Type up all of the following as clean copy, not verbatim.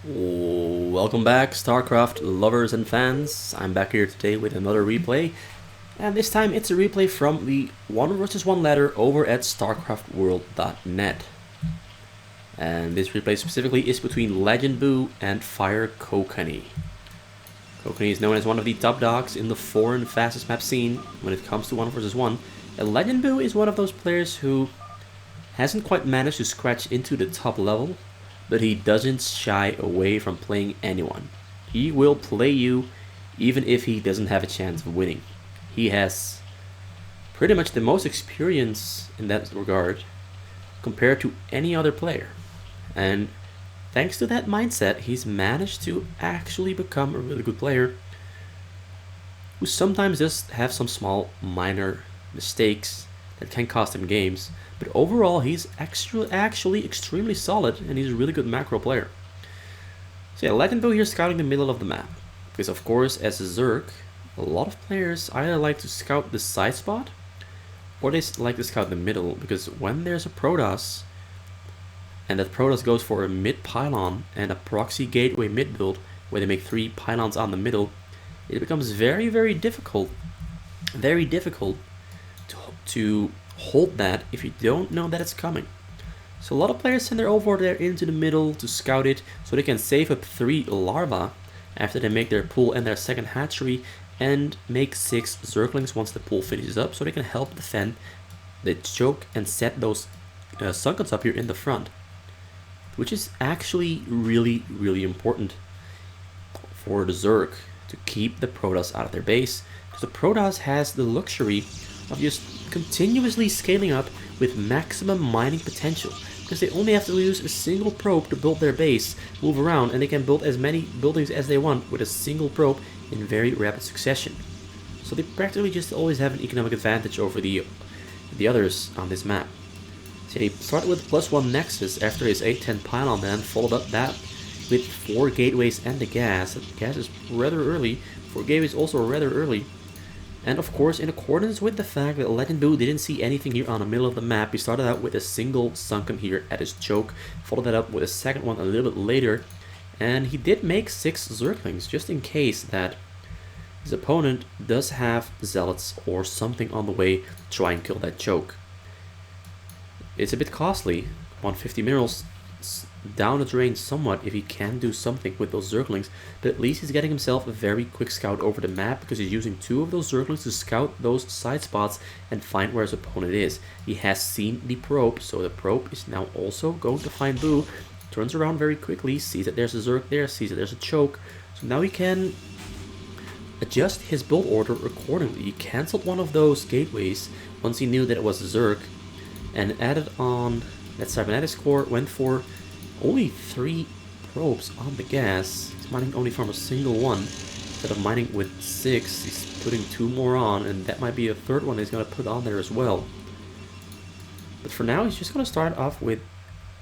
Welcome back, Starcraft lovers and fans. I'm back here today with another replay, and this time it's a replay from the 1 vs 1 ladder over at StarcraftWorld.net. And this replay specifically is between LegendBuu and Fire Kokanee. Kokanee is known as one of the top dogs in the foreign fastest map scene when it comes to 1 vs 1, and LegendBuu is one of those players who hasn't quite managed to scratch into the top level, but he doesn't shy away from playing anyone. He will play you even if he doesn't have a chance of winning. He has pretty much the most experience in that regard compared to any other player. And thanks to that mindset, he's managed to actually become a really good player who sometimes just have some small minor mistakes that can cost him games. But overall, he's actually extremely solid, and he's a really good macro player. So yeah, LegendBuu here scouting the middle of the map. Because of course, as a Zerg, a lot of players either like to scout the side spot, or they like to scout the middle. Because when there's a Protoss, and that Protoss goes for a mid pylon and a proxy gateway mid build, where they make 3 pylons on the middle, it becomes very difficult to hold that if you don't know that it's coming. So a lot of players send their over there into the middle to scout it, so they can save up 3 larvae after they make their pool and their second hatchery, and make 6 zerglings once the pool finishes up, so they can help defend the choke and set those sunkens up here in the front, which is actually really important for the Zerg to keep the Protoss out of their base, because the Protoss has the luxury of just continuously scaling up with maximum mining potential, because they only have to use a single probe to build their base, move around, and they can build as many buildings as they want with a single probe in very rapid succession. So they practically just always have an economic advantage over the others on this map. So they started with +1 Nexus after his 810 pylon, then followed up that with 4 gateways and the gas. The gas is rather early, 4 gateways also rather early. And of course, in accordance with the fact that LegendBuu didn't see anything here on the middle of the map, he started out with a single sunken here at his choke, followed that up with a second one a little bit later, and he did make 6 zerglings just in case that his opponent does have zealots or something on the way to try and kill that choke. It's a bit costly, 150 minerals down the drain somewhat if he can do something with those zerglings, but at least he's getting himself a very quick scout over the map, because he's using 2 of those zerglings to scout those side spots and find where his opponent is. He has seen the probe, so the probe is now also going to find Buu, turns around very quickly, sees that there's a Zerg there, sees that there's a choke, so now he can adjust his build order accordingly. He cancelled one of those gateways once he knew that it was a Zerg, and added on that cybernetics core, went for only 3 probes on the gas. He's mining only from a single one. Instead of mining with 6, he's putting 2 more on, and that might be a 3rd one he's going to put on there as well. But for now, he's just going to start off with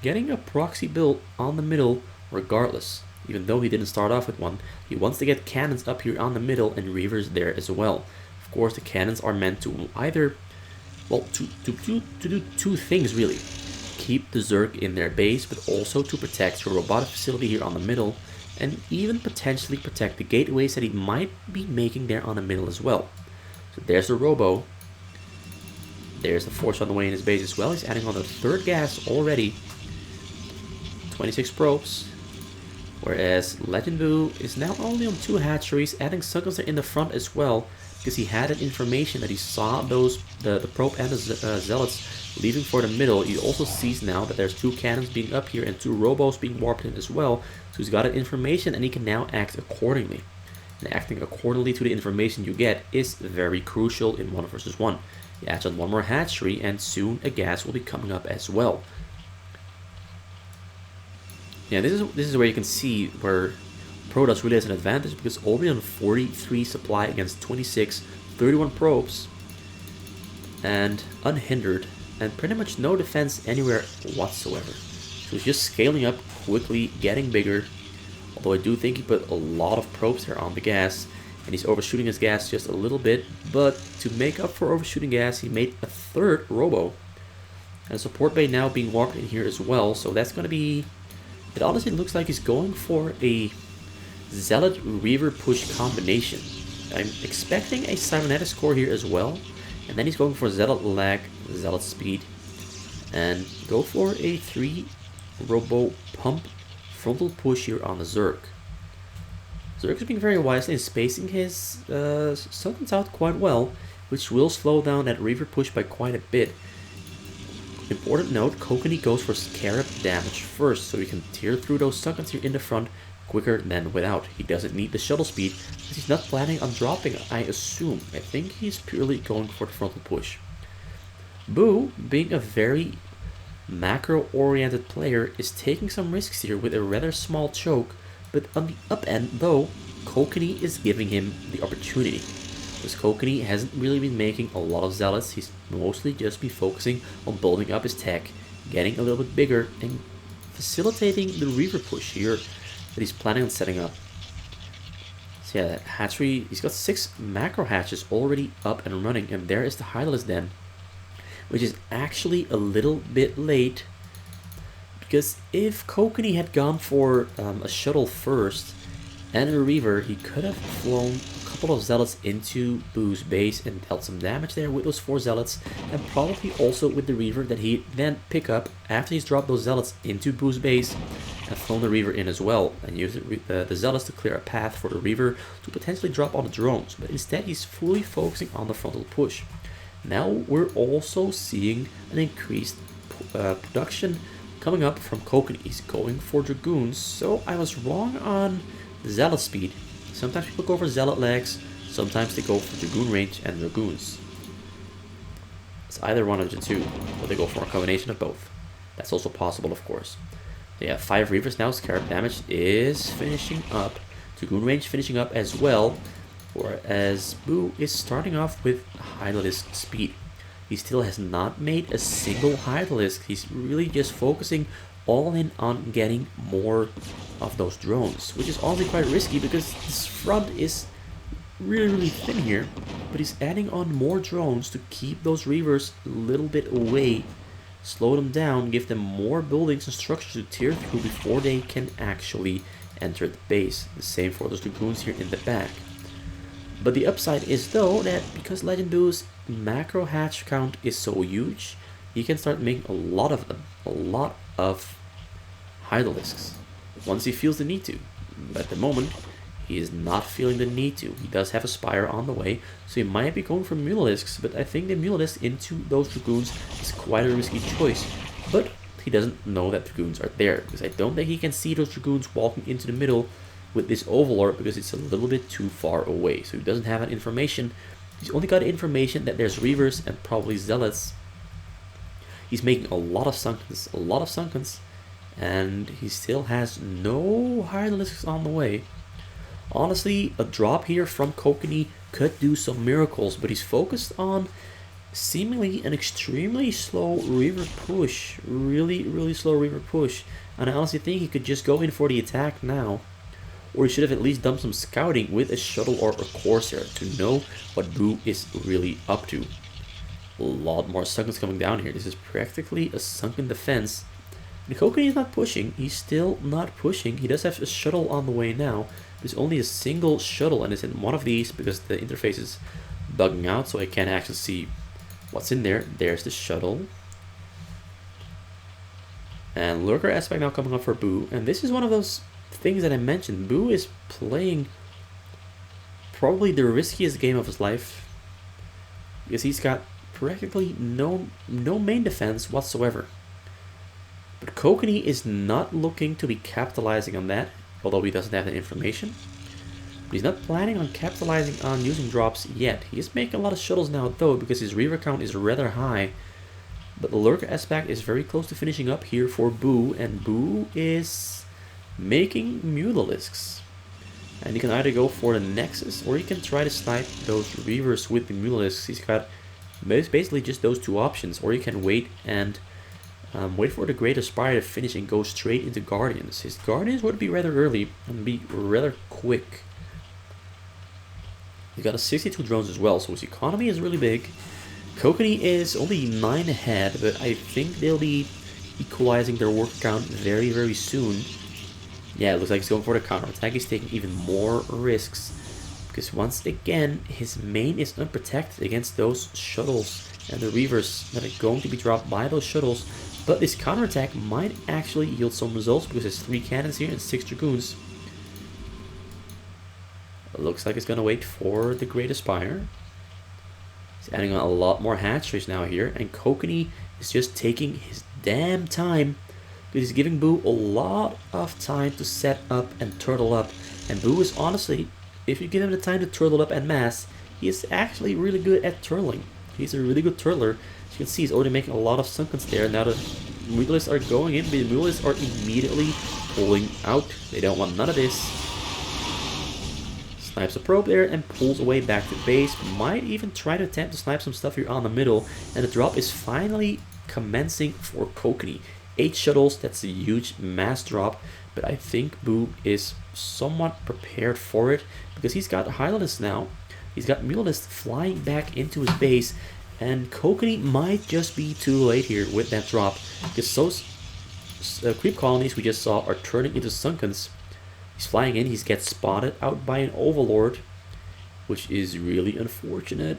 getting a proxy build on the middle regardless. Even though he didn't start off with one, he wants to get cannons up here on the middle and reavers there as well. Of course, the cannons are meant to either, well, to do 2 things really. Keep the Zerg in their base, but also to protect your robotic facility here on the middle, and even potentially protect the gateways that he might be making there on the middle as well. So there's the Robo. There's the Force on the way in his base as well. He's adding on the 3rd gas already. 26 probes. Whereas LegendBuu is now only on 2 hatcheries, adding sunkens in the front as well, because he had an information that he saw those the probe and the zealots leaving for the middle. He also sees now that there's 2 cannons being up here and 2 robos being warped in as well, so he's got an information and he can now act accordingly. And acting accordingly to the information you get is very crucial in 1 vs 1. He adds on 1 more hatchery, and soon a gas will be coming up as well. Yeah, this is where you can see where Protoss really has an advantage, because already on 43 supply against 26, 31 probes, and unhindered, and pretty much no defense anywhere whatsoever. So he's just scaling up quickly, getting bigger, although I do think he put a lot of probes there on the gas, and he's overshooting his gas just a little bit, but to make up for overshooting gas, he made a 3rd robo, and a support bay now being warped in here as well, so that's going to be It honestly looks like he's going for a Zealot Reaver push combination. I'm expecting a Cybernetics core here as well, and then he's going for Zealot lag, Zealot speed, and go for a 3 Robo Pump frontal push here on the Zerg. Zerg is being very wisely and spacing his summons out quite well, which will slow down that Reaver push by quite a bit. Important note, Kokanee goes for Scarab damage first, so he can tear through those summons here in the front quicker than without. He doesn't need the shuttle speed, because he's not planning on dropping, I assume. I think he's purely going for the frontal push. Buu, being a very macro-oriented player, is taking some risks here with a rather small choke, but on the up end, though, Kokanee is giving him the opportunity. Because Kokanee hasn't really been making a lot of Zealots, he's mostly just been focusing on building up his tech, getting a little bit bigger, and facilitating the Reaver push here that he's planning on setting up. So yeah, that hatchery, he's got 6 macro hatches already up and running, and there is the Hydralisk Den, which is actually a little bit late, because if Kokanee had gone for a shuttle first and a Reaver, he could have flown a couple of Zealots into Buu's base and dealt some damage there with those 4 Zealots, and probably also with the Reaver that he then pick up after he's dropped those Zealots into Buu's base and flown the Reaver in as well, and used the Zealots to clear a path for the Reaver to potentially drop on the drones. But instead he's fully focusing on the frontal push. Now we're also seeing an increased production coming up from Kokanee. He's going for Dragoons, so I was wrong on the Zealot speed. Sometimes people go for Zealot legs, sometimes they go for Dragoon range and Dragoons. It's either one of the two, or they go for a combination of both. That's also possible, of course. So yeah, 5 Reavers now. Scarab damage is finishing up. Dragoon range finishing up as well. Whereas Buu is starting off with Hydralisk speed. He still has not made a single Hydralisk. He's really just focusing all in on getting more of those drones, which is honestly quite risky because this front is really thin here. But he's adding on more drones to keep those Reavers a little bit away, slow them down, give them more buildings and structures to tear through before they can actually enter the base. The same for those Dragoons here in the back. But the upside is, though, that because LegendBuu's macro hatch count is so huge, he can start making a lot of them, a lot of Hydralisks, once he feels the need to. But at the moment, he is not feeling the need to. He does have a Spire on the way, so he might be going for Mulalisks, but I think the Mulalisk into those Dragoons is quite a risky choice. But he doesn't know that Dragoons are there, because I don't think he can see those Dragoons walking into the middle with this Overlord, because it's a little bit too far away. So he doesn't have that information. He's only got information that there's Reavers and probably Zealots. He's making a lot of Sunkens, and he still has no Hydralisks on the way. Honestly, a drop here from Kokanee could do some miracles, but he's focused on seemingly an extremely slow Reaver push. Really slow Reaver push. And I honestly think he could just go in for the attack now. Or he should have at least done some scouting with a shuttle or a Corsair to know what Buu is really up to. A lot more Sunkens coming down here. This is practically a sunken defense. And Kokanee is not pushing. He's still not pushing. He does have a shuttle on the way now. There's only a single shuttle, and it's in one of these because the interface is bugging out, so I can't actually see what's in there. There's the shuttle. And Lurker aspect now coming up for Buu. And this is one of those things that I mentioned. Buu is playing probably the riskiest game of his life, because he's got practically no main defense whatsoever. But Kokanee is not looking to be capitalizing on that, although he doesn't have that information. But he's not planning on capitalizing on using drops yet. He is making a lot of shuttles now, though, because his Reaver count is rather high. But the Lurker aspect is very close to finishing up here for Buu, and Buu is making Mulalisks. And you can either go for the Nexus, or you can try to snipe those Reavers with the Mulalisks. He's got basically just those two options, or you can wait and wait for the Great Aspire to finish and go straight into Guardians. His Guardians would be rather early and be rather quick. He's got a 62 drones as well, so his economy is really big. Kokanee is only 9 ahead, but I think they'll be equalizing their work count very soon. Yeah, it looks like he's going for the counter attack. He's taking even more risks because once again, his main is unprotected against those shuttles and the reavers that are going to be dropped by those shuttles. But this counter attack might actually yield some results because there's 3 cannons here and 6 dragoons. It looks like it's going to wait for the Great Aspire. He's adding on a lot more hatcheries now here, and Kokanee is just taking his damn time. Because he's giving Buu a lot of time to set up and turtle up. And Buu is honestly, if you give him the time to turtle up en masse, he is actually really good at turtling. He's a really good turtler. As you can see, he's already making a lot of sunkens there. Now the Mutalisks are going in, but the Mutalisks are immediately pulling out. They don't want none of this. Snipes a probe there and pulls away back to base. Might even try to attempt to snipe some stuff here on the middle. And the drop is finally commencing for Kokanee. 8 shuttles, that's a huge mass drop, but I think Buu is somewhat prepared for it because he's got Hylists now. He's got Mutalisks flying back into his base, and Kokanee might just be too late here with that drop because those creep colonies we just saw are turning into sunkens. He's flying in, he gets spotted out by an overlord, which is really unfortunate,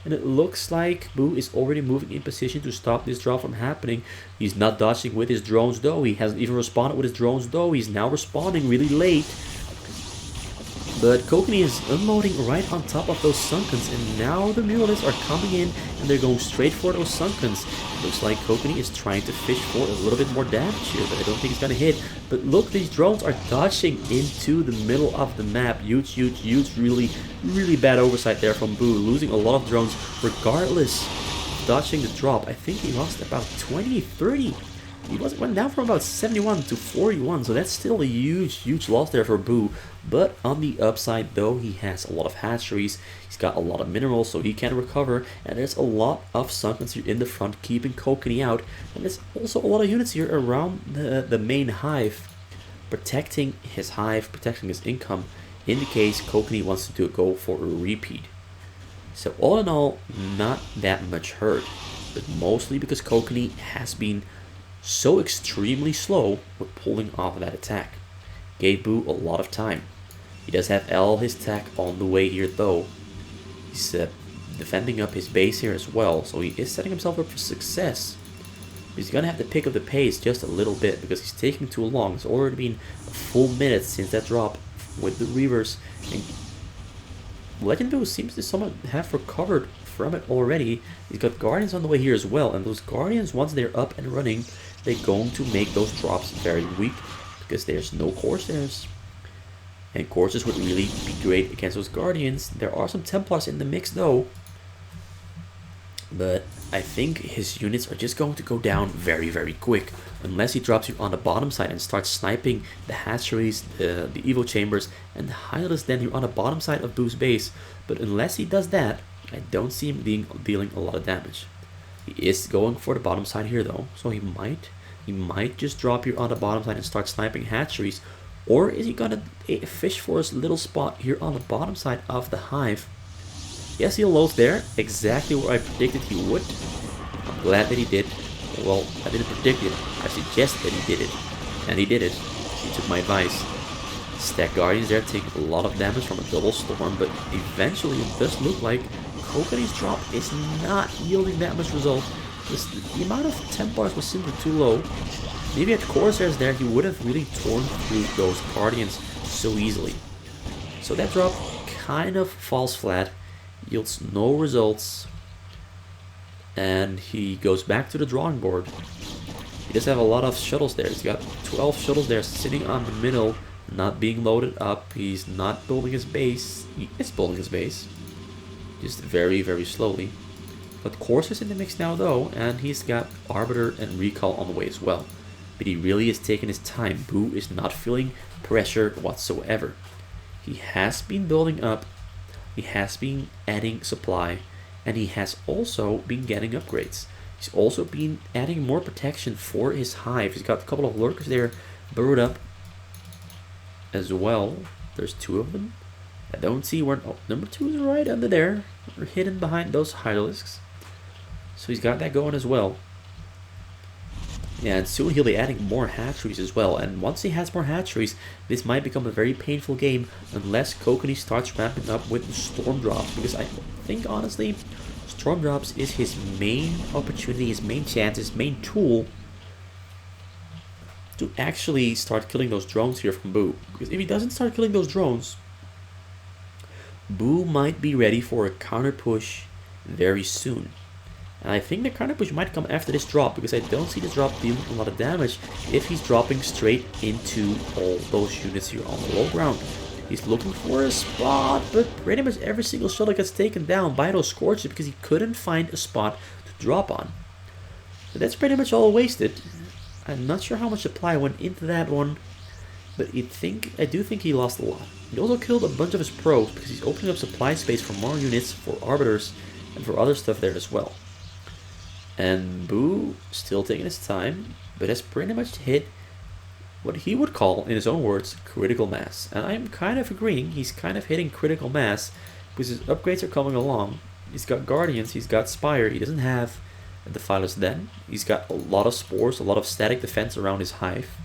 and it looks like Buu is already moving in position to stop this drop from happening. He's not dodging with his drones though, he hasn't even responded with his drones though, he's now responding really late. But Kokanee is unloading right on top of those sunkens, and now the Mutalisks are coming in and they're going straight for those sunkens. Looks like Kokanee is trying to fish for a little bit more damage here, but I don't think it's gonna hit. But look, these drones are dodging into the middle of the map. Huge, really bad oversight there from Buu, losing a lot of drones regardless of dodging the drop. I think he lost about 20, 30. He went down from about 71 to 41, so that's still a huge loss there for Buu. But on the upside though, he has a lot of hatcheries, he's got a lot of minerals so he can recover, and there's a lot of sunkens here in the front keeping Kokanee out, and there's also a lot of units here around the main hive, protecting his hive, protecting his income, in the case Kokanee wants to go for a repeat. So all in all, not that much hurt, but mostly because Kokanee has been so extremely slow with pulling off that attack. Gave Buu a lot of time. He does have all his tech on the way here though. He's defending up his base here as well, so he is setting himself up for success. He's gonna have to pick up the pace just a little bit because he's taking too long. It's already been a full minute since that drop with the Reavers, and LegendBuu seems to somewhat have recovered from it already. He's got Guardians on the way here as well, and those Guardians, once they're up and running, they're going to make those drops very weak because there's no Corsairs. And Corsairs would really be great against those Guardians. There are some Templars in the mix though, but I think his units are just going to go down very quick unless he drops you on the bottom side and starts sniping the hatcheries, the Evo chambers, and the Hylists then you're on the bottom side of Buu's base. But unless he does that, I don't see him dealing a lot of damage. He is going for the bottom side here though, so he might just drop you on the bottom side and start sniping hatcheries, or is he gonna fish for his little spot here on the bottom side of the hive? Yes, he'll load there, exactly where I predicted he would. I'm glad that he did. Well, I didn't predict it, I suggested that he did it, and he did it. He took my advice. Stack Guardians there take a lot of damage from a double storm, but eventually it does look like Kokanee's drop is not yielding that much result. The amount of Templars was simply too low. Maybe at Corsairs there, he would have really torn through those Guardians so easily. So that drop kind of falls flat, yields no results, and he goes back to the drawing board. He does have a lot of shuttles there. He's got 12 shuttles there sitting on the middle, not being loaded up. He's not building his base. He is building his base, just very slowly. But Corsairs in the mix now though, and he's got Arbiter and Recall on the way as well. But he really is taking his time. Buu is not feeling pressure whatsoever. He has been building up, he has been adding supply, and he has also been getting upgrades. He's also been adding more protection for his hive. He's got a couple of lurkers there burrowed up as well. There's 2 of them. I don't see where... Oh, number 2 is right under there, hidden behind those Hylists. So he's got that going as well. Yeah, and soon he'll be adding more hatcheries as well. And once he has more hatcheries, this might become a very painful game unless Kokanee starts ramping up with Storm Drops. Because I think, honestly, Storm Drops is his main opportunity, his main chance, his main tool to actually start killing those drones here from Buu. Because if he doesn't start killing those drones, Buu might be ready for a counter push very soon. And I think the counter push might come after this drop, because I don't see this drop dealing a lot of damage if he's dropping straight into all those units here on the low ground. He's looking for a spot, but pretty much every single shuttle gets taken down by those Scorches because he couldn't find a spot to drop on. So that's pretty much all wasted. I'm not sure how much supply went into that one, but I do think he lost a lot. He also killed a bunch of his pros because he's opening up supply space for more units, for Arbiters, and for other stuff there as well. And Buu still taking his time, but has pretty much hit what he would call, in his own words, critical mass. And I'm kind of agreeing, he's kind of hitting critical mass because his upgrades are coming along. He's got Guardians, he's got Spire, he doesn't have a Defilers Den. He's got a lot of Spores, a lot of static defense around his hive.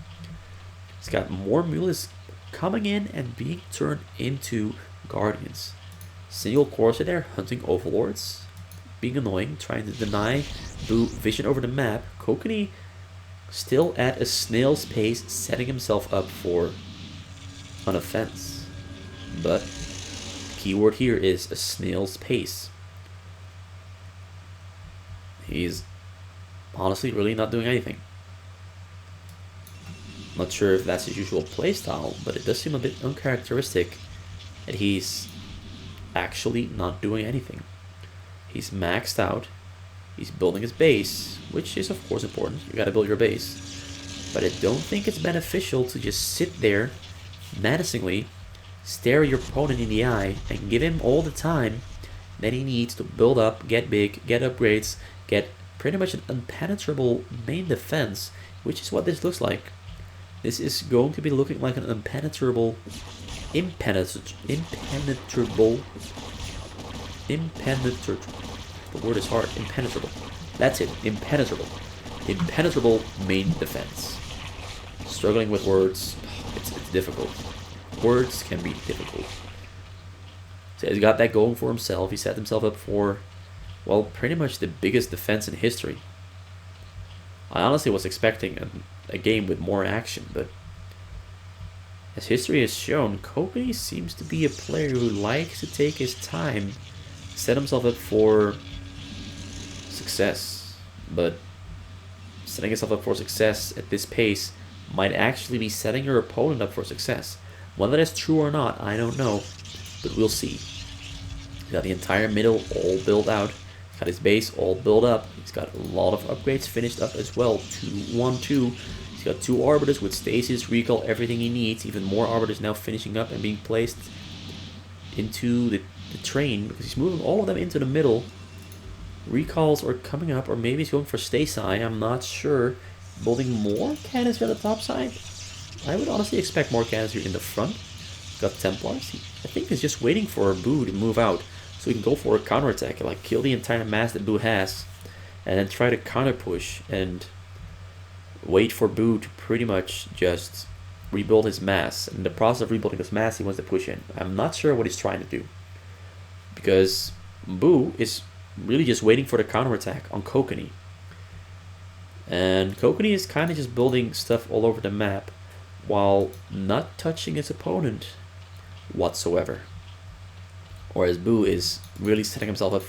He's got more Mules coming in and being turned into Guardians. Single Corsair there, hunting Overlords. Being annoying, trying to deny Buu vision over the map. Kokanee still at a snail's pace, setting himself up for an offense. But the keyword here is a snail's pace. He's honestly really not doing anything. Not sure if that's his usual playstyle, but it does seem a bit uncharacteristic that he's actually not doing anything. He's maxed out. He's building his base, which is of course important. You gotta build your base. But I don't think it's beneficial to just sit there menacingly, stare your opponent in the eye, and give him all the time that he needs to build up, get big, get upgrades, get pretty much an impenetrable main defense, which is what this looks like. This is going to be looking like an impenetrable, the word is hard, impenetrable. That's it, impenetrable. Impenetrable main defense. Struggling with words, it's difficult. Words can be difficult. So he's got that going for himself. He set himself up for, well, pretty much the biggest defense in history. I honestly was expecting a game with more action, but as history has shown, Kokanee seems to be a player who likes to take his time, set himself up for success. But setting yourself up for success at this pace might actually be setting your opponent up for success. Whether that's true or not, I don't know, but we'll see. He's got the entire middle all built out. He's got his base all built up. He's got a lot of upgrades finished up as well. 2-1-2. He's got 2 Arbiters with stasis, recall, everything he needs. Even more Arbiters now finishing up and being placed into the train, because he's moving all of them into the middle. Recalls are coming up, or maybe he's going for Stasi, I'm not sure. Building more cannons on the top side. I would honestly expect more cannons here in the front. Got Templars. I think he's just waiting for Buu to move out so he can go for a counterattack, like kill the entire mass that Buu has, and then try to counter push and wait for Buu to pretty much just rebuild his mass. And in the process of rebuilding his mass, he wants to push in. I'm not sure what he's trying to do, because Buu is really just waiting for the counterattack on Kokanee. And Kokanee is kind of just building stuff all over the map while not touching his opponent whatsoever. Whereas Buu is really setting himself up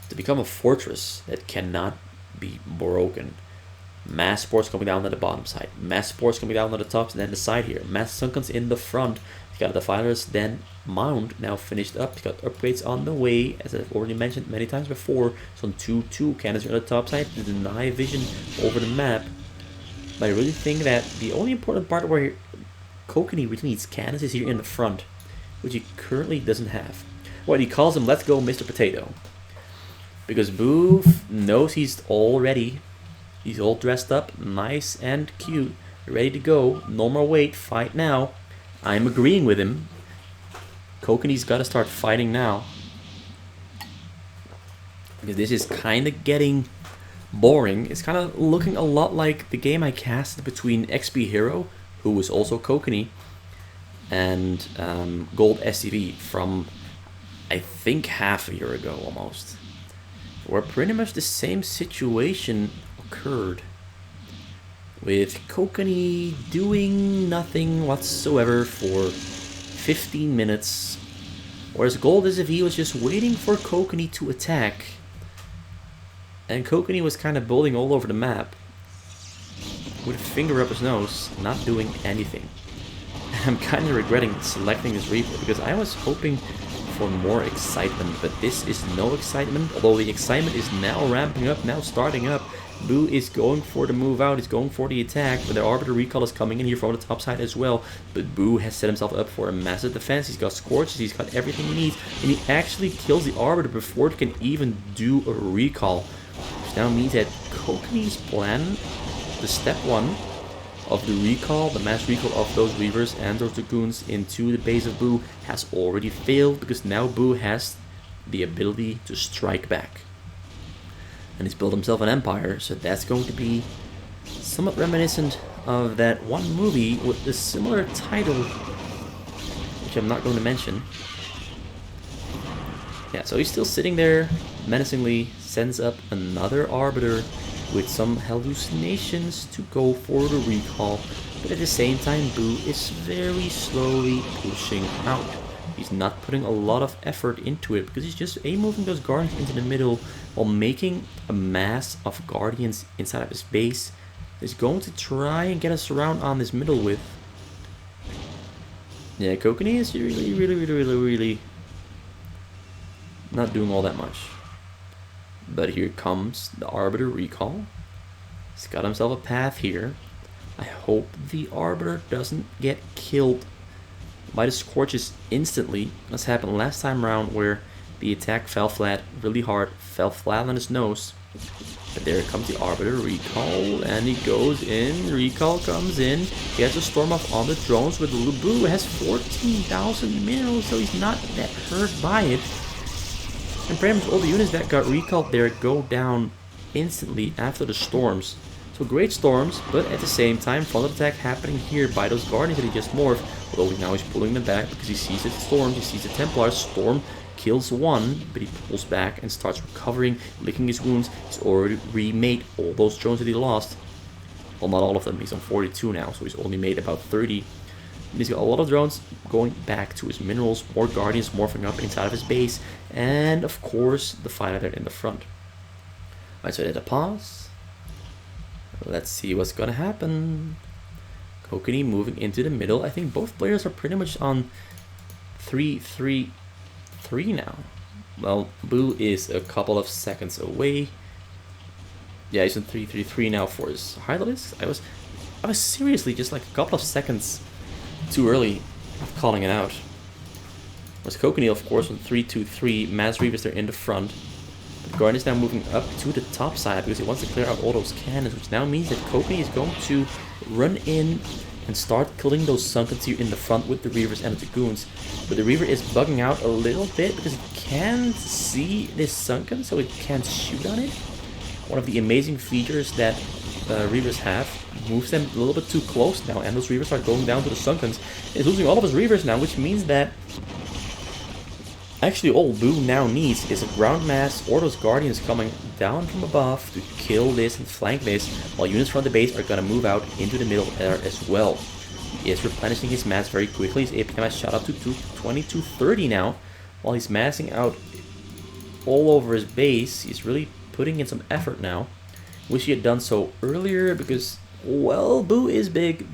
to become a fortress that cannot be broken. Mass sports coming down on the bottom side, mass sports coming down on the top, and then the side here. Mass Sunkens in the front. He's got the Defilers, then Mound now finished up. He's got upgrades on the way, as I've already mentioned many times before. Some 2-2 cannons on the top side to deny vision over the map. But I really think that the only important part where Kokanee really needs cannons is here in the front, which he currently doesn't have. Well, he calls him "Let's go, Mr. Potato," because Buu knows he's all ready. He's all dressed up, nice and cute, ready to go. No more wait, fight now. I'm agreeing with him. Kokanee's got to start fighting now, because this is kind of getting boring. It's kind of looking a lot like the game I casted between XP Hero, who was also Kokanee, and Gold SCV from, I think, half a year ago almost, where pretty much the same situation occurred, with Kokanee doing nothing whatsoever for 15 minutes, whereas Gold SCV was just waiting for Kokanee to attack, and Kokanee was kind of building all over the map with a finger up his nose, not doing anything. I'm kind of regretting selecting this Reaper because I was hoping for more excitement, but this is no excitement, although the excitement is now ramping up, now starting up. Buu is going for the move out, he's going for the attack, but the Arbiter Recall is coming in here from the top side as well. But Buu has set himself up for a massive defense, he's got Scorches, he's got everything he needs, and he actually kills the Arbiter before it can even do a recall. Which now means that Kokanee's plan, the step 1 of the recall, the mass recall of those Reavers and those Dragoons into the base of Buu, has already failed, because now Buu has the ability to strike back. And he's built himself an empire, so that's going to be somewhat reminiscent of that one movie with a similar title, which I'm not going to mention. Yeah, so he's still sitting there, menacingly sends up another Arbiter with some hallucinations to go for the recall, but at the same time Buu is very slowly pushing out. He's not putting a lot of effort into it because he's just moving those Guardians into the middle while making a mass of Guardians inside of his base. He's going to try and get us around on this middle with. Yeah, Kokanee is really not doing all that much. But here comes the Arbiter Recall. He's got himself a path here. I hope the Arbiter doesn't get killed by the Scorches instantly, as happened last time around, where the attack fell flat really hard, fell flat on his nose. But there comes the Arbiter Recall, and he goes in, Recall comes in, he has a storm off on the drones, but LegendBuu has 14,000 minerals, so he's not that hurt by it. And pretty much all the units that got recalled there go down instantly after the storms. So great storms, but at the same time, frontal attack happening here by those Guardians that he just morphed. Although now he's pulling them back because he sees the storm, he sees the Templars. Storm kills one, but he pulls back and starts recovering, licking his wounds. He's already remade all those drones that he lost. Well, not all of them, he's on 42 now, so he's only made about 30. And he's got a lot of drones going back to his minerals, more Guardians morphing up inside of his base, and of course the fighter in the front. Alright, so there's a pause. Let's see what's gonna happen. Kokanee moving into the middle. I think both players are pretty much on 3-3-3 now. Well, Buu is a couple of seconds away. Yeah, he's on 3-3-3 now for his highlights. I was seriously just like a couple of seconds too early of calling it out. Whereas Kokanee, of course, on 3-2-3, Mass Reavers are in the front. But Guardian is now moving up to the top side because he wants to clear out all those cannons, which now means that Kokanee is going to run in and start killing those Sunkens here in the front with the Reavers and the Dragoons. But the Reaver is bugging out a little bit because it can't see this Sunken, so it can't shoot on it. One of the amazing features that Reavers have moves them a little bit too close now, and those Reavers are going down to the Sunkens. He's losing all of his Reavers now, which means that actually all Buu now needs is a ground mass or those Guardians coming down from above to kill this and flank this, while units from the base are going to move out into the middle there as well. He is replenishing his mass very quickly. His APM has shot up to 220, 230 now, while he's massing out all over his base. He's really putting in some effort now. Wish he had done so earlier because, well, Buu is big.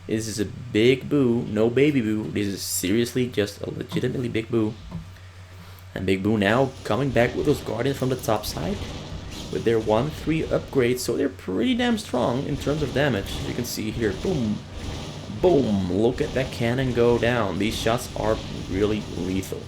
This is a big Buu, no baby Buu. This is seriously just a legitimately big Buu. And big Buu now coming back with those Guardians from the top side with their 1-3 upgrades, so they're pretty damn strong in terms of damage. As you can see here, boom, boom, look at that cannon go down. These shots are really lethal.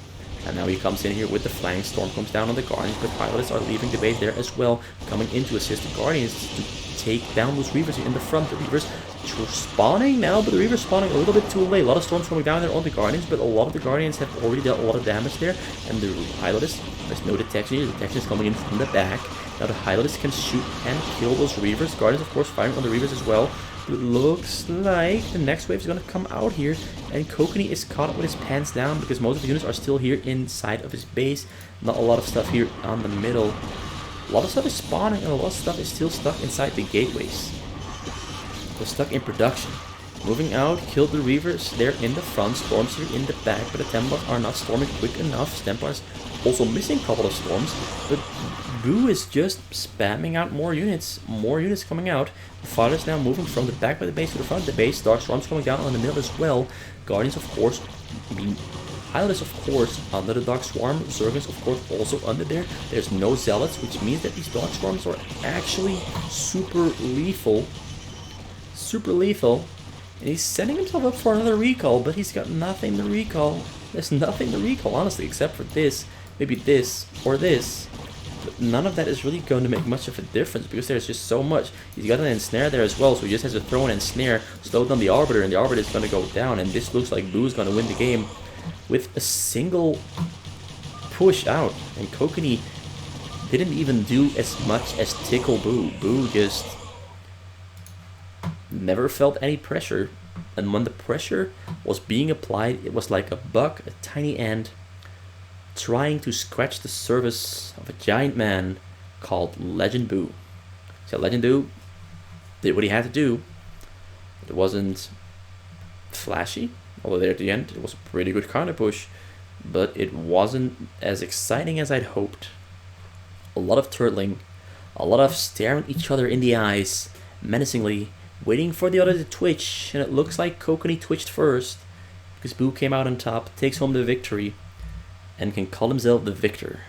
And now he comes in here with the flank. Storm comes down on the Guardians, but pilots are leaving the base there as well, coming in to assist the Guardians to take down those Reavers in the front. The Reavers spawning now, but the Reaver's spawning a little bit too late. A lot of storms coming down there on the Guardians, but a lot of the Guardians have already dealt a lot of damage there. And the Hylotus, there's no detection here. The detection is coming in from the back. Now the Hylotus can shoot and kill those Reavers. Guardians, of course, firing on the Reavers as well. But it looks like the next wave is going to come out here. And Kokanee is caught with his pants down because most of the units are still here inside of his base. Not a lot of stuff here on the middle. A lot of stuff is spawning and a lot of stuff is still stuck inside the gateways. They're stuck in production. Moving out, killed the Reavers. They're in the front, Storms here in the back, but the Templars are not storming quick enough. Templars also missing a couple of storms, but Buu is just spamming out more units coming out. The Father's now moving from the back of the base to the front of the base. Dark Storms coming down on the middle as well. Guardians, of course, being Hylotus, of course, under the Dark Swarm. Zergans, of course, also under there. There's no Zealots, which means that these Dark Swarms are actually super lethal. Super lethal. And he's setting himself up for another recall, but he's got nothing to recall. There's nothing to recall, honestly, except for this. Maybe this or this. But none of that is really going to make much of a difference because there's just so much. He's got an ensnare there as well, so he just has to throw an ensnare, slow down the Arbiter, and the Arbiter is going to go down. And this looks like Buu's going to win the game with a single push out. And Kokanee didn't even do as much as tickle Buu. Buu just never felt any pressure, and when the pressure was being applied, it was like a bug, a tiny ant, trying to scratch the surface of a giant man called LegendBuu. So LegendBuu did what he had to do. It wasn't flashy, although there at the end it was a pretty good counter push, but it wasn't as exciting as I'd hoped. A lot of turtling, a lot of staring each other in the eyes menacingly, waiting for the other to twitch, and it looks like Kokanee twitched first because Buu came out on top, takes home the victory, and can call himself the victor.